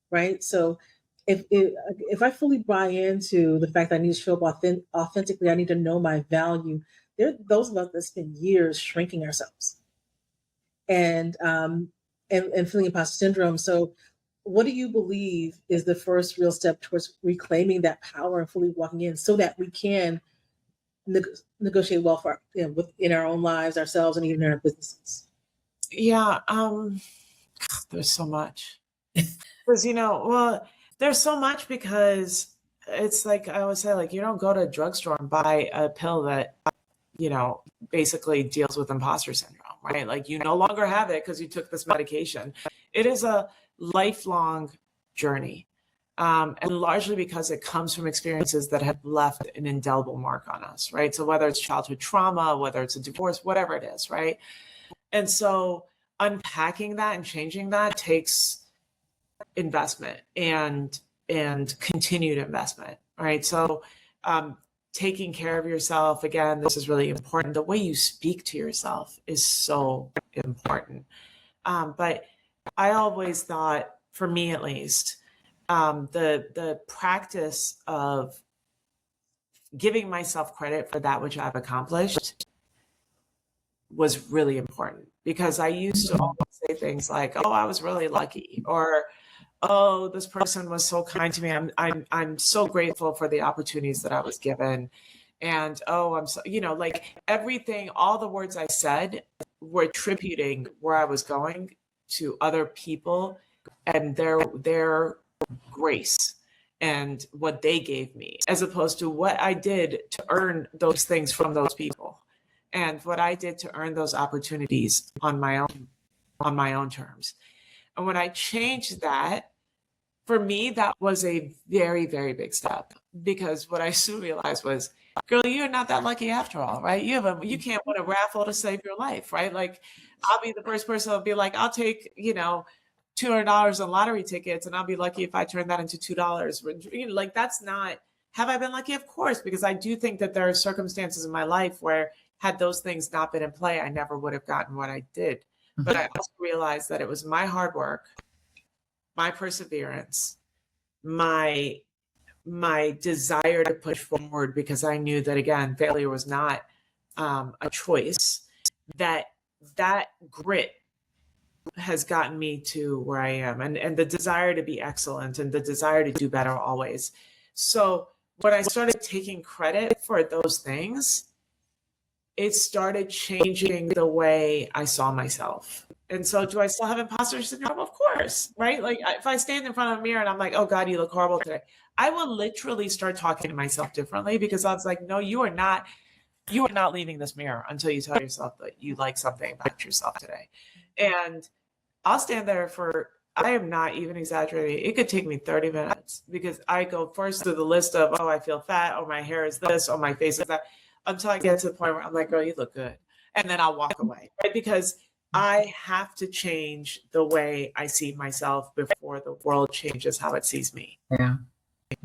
right? So if I fully buy into the fact that I need to show up authentically, I need to know my value. There are those of us that spend years shrinking ourselves and feeling imposter syndrome. So what do you believe is the first real step towards reclaiming that power and fully walking in so that we can negotiate well for within our own lives, ourselves, and even in our businesses? Yeah, there's so much. Because, there's so much, because it's like I always say, like, you don't go to a drugstore and buy a pill that, basically deals with imposter syndrome, right? Like, you no longer have it because you took this medication. It is a lifelong journey. And largely because it comes from experiences that have left an indelible mark on us, right? So whether it's childhood trauma, whether it's a divorce, whatever it is, right? And so unpacking that and changing that takes investment and continued investment, right? So taking care of yourself, again, this is really important. The way you speak to yourself is so important. But I always thought, for me at least, the practice of giving myself credit for that which I've accomplished was really important, because I used to always say things like, "Oh, I was really lucky," or "Oh, this person was so kind to me. I'm so grateful for the opportunities that I was given," and "Oh, I'm so," like everything, all the words I said were attributing where I was going to other people and their grace and what they gave me, as opposed to what I did to earn those things from those people and what I did to earn those opportunities on my own terms. And when I changed that, for me, that was a very, very big step, because what I soon realized was, girl, you're not that lucky after all, right? You can't win a raffle to save your life, right? Like, I'll be the first person that'll be like, I'll take, $200 on lottery tickets, and I'll be lucky if I turn that into $2. Like, that's not, have I been lucky? Of course, because I do think that there are circumstances in my life where, had those things not been in play, I never would have gotten what I did. But I also realized that it was my hard work, my perseverance, my desire to push forward, because I knew that, again, failure was not a choice, that grit has gotten me to where I am, and the desire to be excellent and the desire to do better always. So when I started taking credit for those things, it started changing the way I saw myself. And so, do I still have imposter syndrome? Of course, right? Like, if I stand in front of a mirror and I'm like, "Oh God, you look horrible today," I will literally start talking to myself differently, because I was like, "No, you are not leaving this mirror until you tell yourself that you like something about yourself today." And I'll stand there for, I am not even exaggerating, it could take me 30 minutes, because I go first through the list of, "Oh, I feel fat," "Oh, my hair is this," "Oh, my face is that," until I get to the point where I'm like, "Girl, you look good." And then I'll walk away, right? Because I have to change the way I see myself before the world changes how it sees me. Yeah.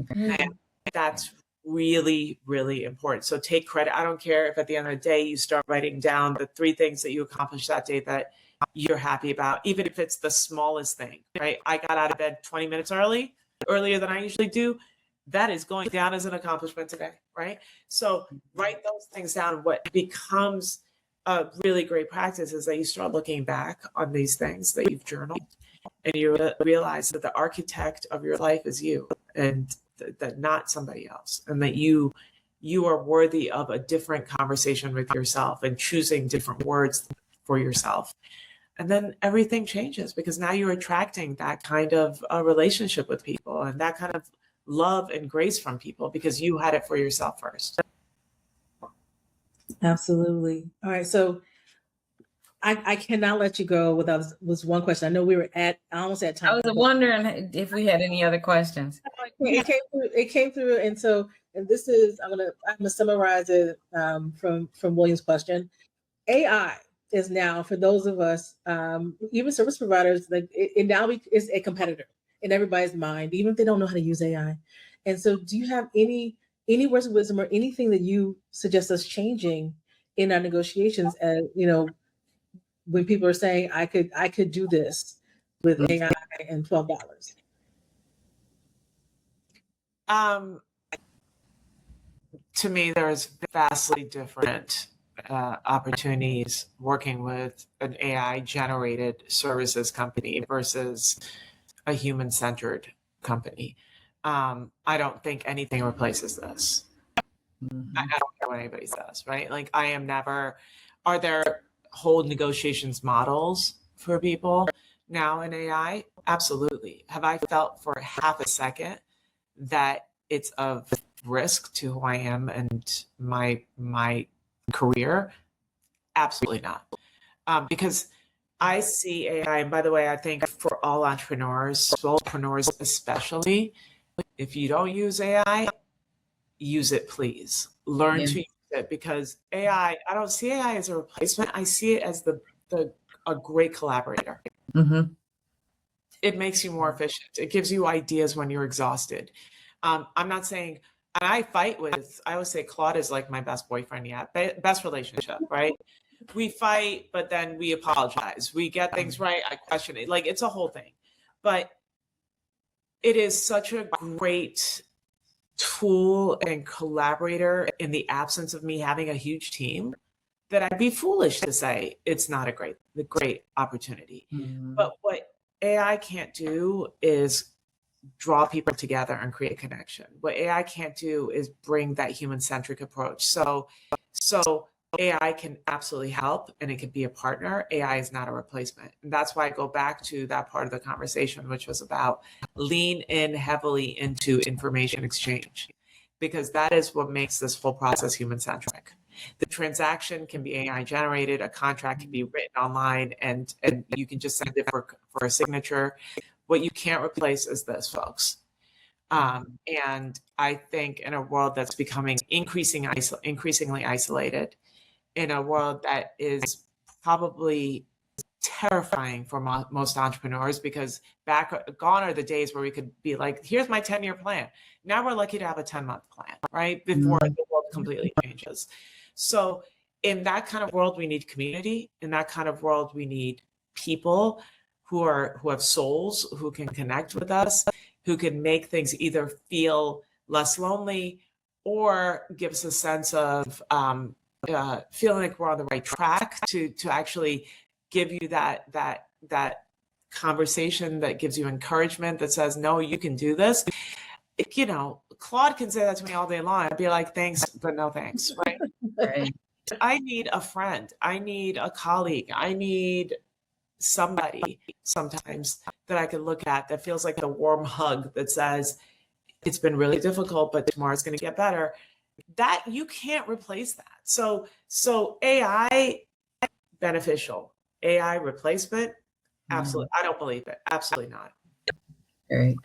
And that's really, really important. So take credit. I don't care if at the end of the day you start writing down the 3 things that you accomplished that day that you're happy about, even if it's the smallest thing, right? I got out of bed 20 minutes earlier than I usually do. that is going down as an accomplishment today, right? So write those things down. What becomes a really great practice is that you start looking back on these things that you've journaled, and you realize that the architect of your life is you, and that not somebody else, and that you are worthy of a different conversation with yourself and choosing different words for yourself. And then everything changes, because now you're attracting that kind of a relationship with people and that kind of love and grace from people, because you had it for yourself first. Absolutely. All right. So I cannot let you go without was one question. I know we were almost at time. I was wondering if we had any other questions. It came through. And so, and this is, I'm gonna summarize it from William's question. AI is now, for those of us, even service providers, like it now is a competitor in everybody's mind, even if they don't know how to use AI. And so, do you have any words of wisdom or anything that you suggest us changing in our negotiations? As when people are saying, I could do this with AI and $12. To me, there's vastly different opportunities working with an AI generated services company versus a human centered company. I don't think anything replaces this. I don't care what anybody says, right? Like, I am never, are there whole negotiations models for people now in AI? Absolutely. Have I felt for half a second that it's of risk to who I am and my career? Absolutely not. Because I see AI, and by the way, I think for all entrepreneurs, solopreneurs especially, if you don't use AI, use it, please. Learn to use it, because AI, I don't see AI as a replacement. I see it as a great collaborator. Mm-hmm. It makes you more efficient. It gives you ideas when you're exhausted. I'm not saying, and I always say Claude is like my best boyfriend yet, best relationship, right? We fight, but then we apologize. We get things right. I question it. Like, it's a whole thing. But it is such a great tool and collaborator in the absence of me having a huge team that I'd be foolish to say it's not a great opportunity. Mm-hmm. But what AI can't do is draw people together and create connection. What AI can't do is bring that human-centric approach. So AI can absolutely help, and it can be a partner. AI is not a replacement. And that's why I go back to that part of the conversation, which was about lean in heavily into information exchange, because that is what makes this whole process human-centric. The transaction can be AI generated, a contract can be written online, and you can just send it for a signature. What you can't replace is this, folks. And I think in a world that's becoming increasingly isolated, in a world that is probably terrifying for most entrepreneurs, because gone are the days where we could be like, here's my 10-year plan. Now we're lucky to have a 10-month plan, right? Before the world completely changes. So in that kind of world, we need community. In that kind of world, we need people who have souls, who can connect with us, who can make things either feel less lonely or give us a sense of feeling like we're on the right track, to actually give you that conversation that gives you encouragement, that says, no, you can do this. Claude can say that to me all day long. I'd be like, thanks, but no thanks, right? Right. I need a friend. I need a colleague. I need somebody sometimes that I can look at that feels like the warm hug that says, it's been really difficult, but tomorrow's going to get better. That you can't replace that. So AI beneficial, AI replacement, absolutely. I don't believe it. Absolutely not. Great.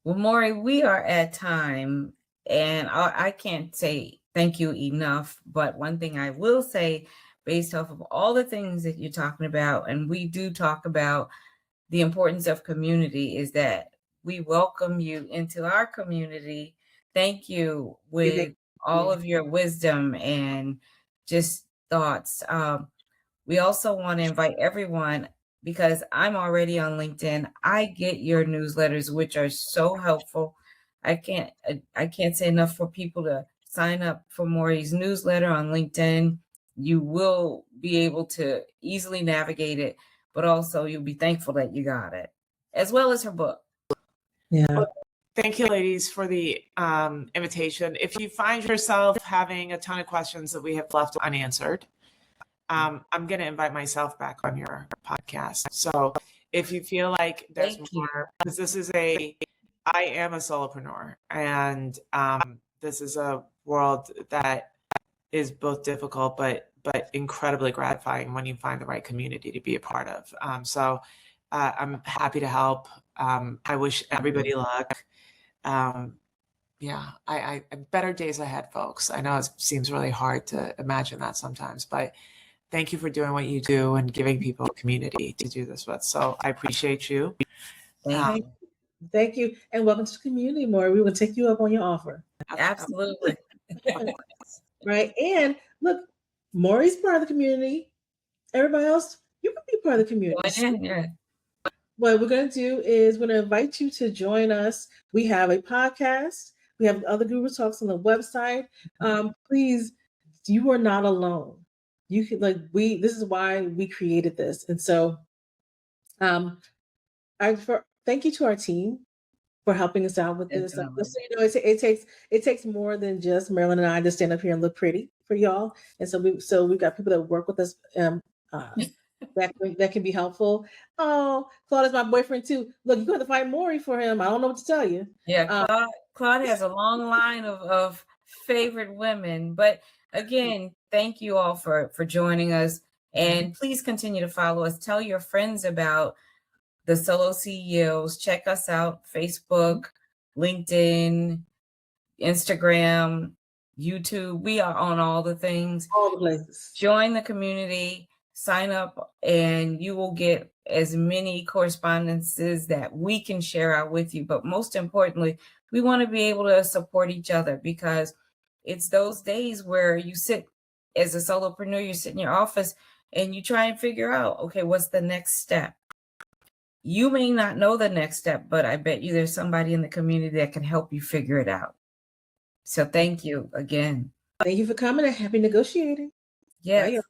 Well, Mori, we are at time, and I can't say thank you enough. But one thing I will say, based off of all the things that you're talking about, and we do talk about the importance of community, is that we welcome you into our community. Thank you with all of your wisdom and just thoughts. We also want to invite everyone, because I'm already on LinkedIn. I get your newsletters, which are so helpful. I can't say enough for people to sign up for Mori's newsletter on LinkedIn. You will be able to easily navigate it, but also you'll be thankful that you got it, as well as her book. Yeah. Well, thank you, ladies, for the invitation. If you find yourself having a ton of questions that we have left unanswered, I'm going to invite myself back on your podcast. So if you feel like there's more, because I am a solopreneur, and this is a world that is both difficult but incredibly gratifying when you find the right community to be a part of. So I'm happy to help. I wish everybody luck. Yeah, I better days ahead, folks. I know it seems really hard to imagine that sometimes, but thank you for doing what you do and giving people a community to do this with. So I appreciate you. Thank you. And welcome to the community, Mori. We will take you up on your offer. Absolutely. Right. And look, Mori's part of the community. Everybody else, you can be part of the community. Yeah. What we're going to do is we're going to invite you to join us. We have a podcast. We have other Guru Talks on the website. Please, you are not alone. You can this is why we created this. And so thank you to our team for helping us out with this. So, you know, it takes more than just Marilyn and I to stand up here and look pretty for y'all. And so we've got people that work with us that can be helpful. Oh, Claude is my boyfriend too. Look, you're going to fight Mori for him. I don't know what to tell you. Yeah, Claude has a long line of favorite women. But again, thank you all for joining us. And please continue to follow us. Tell your friends about the Solo CEOs. Check us out: Facebook, LinkedIn, Instagram, YouTube. We are on all the things. All the places. Join the community, sign up, and you will get as many correspondences that we can share out with you. But most importantly, we want to be able to support each other, because it's those days where you sit as a solopreneur, you sit in your office and you try and figure out, okay, what's the next step? You may not know the next step, but I bet you there's somebody in the community that can help you figure it out. So thank you again. Thank you for coming and happy negotiating. Yes. Bye.